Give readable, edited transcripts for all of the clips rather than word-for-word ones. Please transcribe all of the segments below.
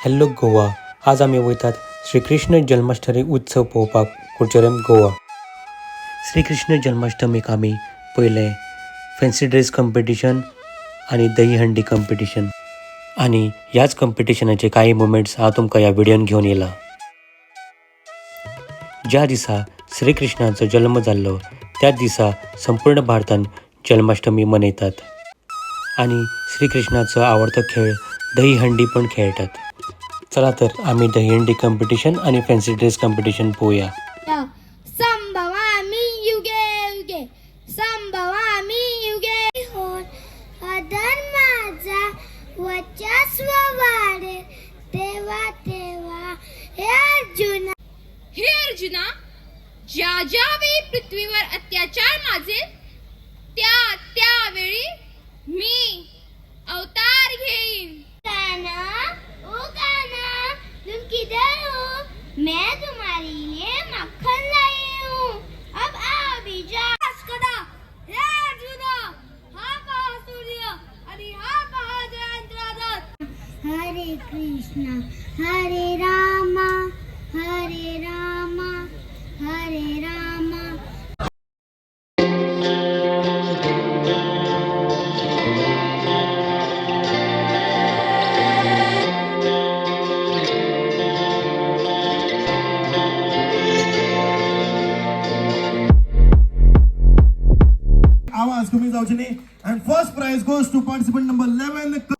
Hello Goa. आज आम्ही वयतात श्रीकृष्ण जन्माष्टमी उत्सव पळोवपाक कुडचडेम गोवा. श्रीकृष्ण जन्माष्टमीक आमी पयलें फॅन्सी ड्रेस कॉम्पिटिशन आनी दही हंडी कॉम्पिटिशन आनी ह्याच कॉम्पिटिशनाचे काही मुमेंट्स हांव तुमकां ह्या व्हिडिओन घेवन येयला. ज्या दिसा श्रीकृष्णाचो जल्म जाल्लो त्याच दिसा संपूर्ण भारतान जन्माष्टमी मनयतात आनी श्रीकृष्णाचो आवडतो खेळ दही हंडी पण खेळटात. चला तर आम्ही दही हंडी कॉम्पिटिशन आणि फॅन्सी ड्रेस कॉम्पिटिशन पळोवया. संभवामी युगे युगे संभवामी युगे होन अधर्माचा वर्चस्व वाढेल तेव्हा तेव्हा हे अर्जुना ज्या वेळी पृथ्वीवर अत्याचार माजेल त्यावेळी मी अवतार घेईन. तुम किधर हो? मैं तुम्हारे लिए मक्खन लाई हूँ. अब आओ बीजा. हे अर्जुना, हा पहा सूर्य आणि हा पहा जयंत्रनाथ. हरे कृष्णा हरे रामा हरे रामा हरे रामा. आवाज कमी जावचे न्ही. And first prize goes to participant number 11.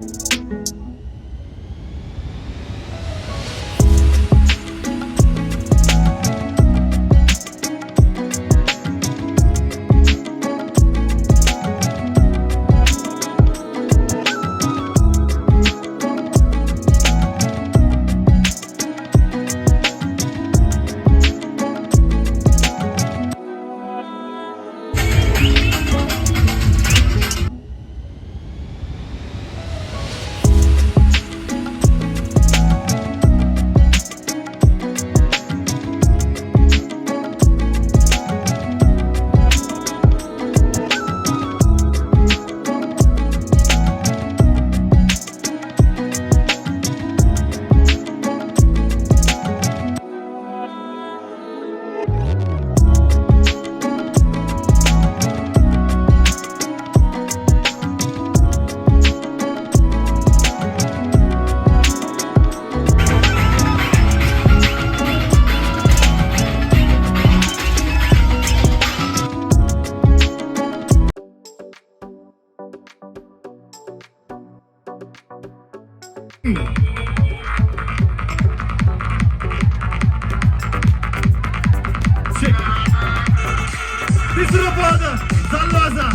तिसरं पद चाललो असा.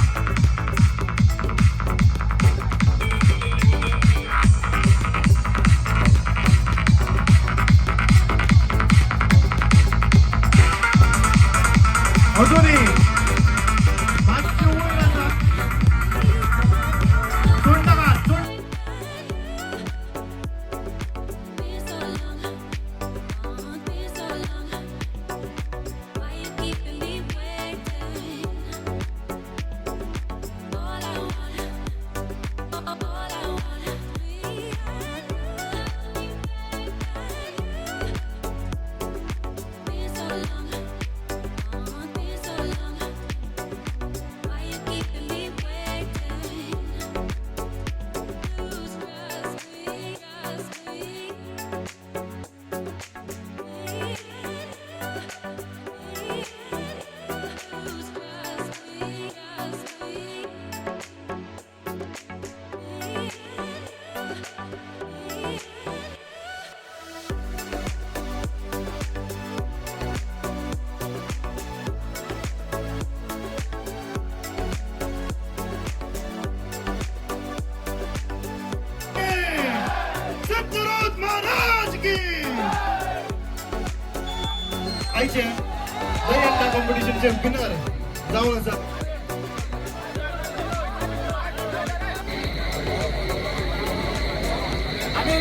अजूनही मागचे वर असा. सोड नका सोड. आईचे दही कॉम्पिटिशनचे विनर जाऊन असा. आम्ही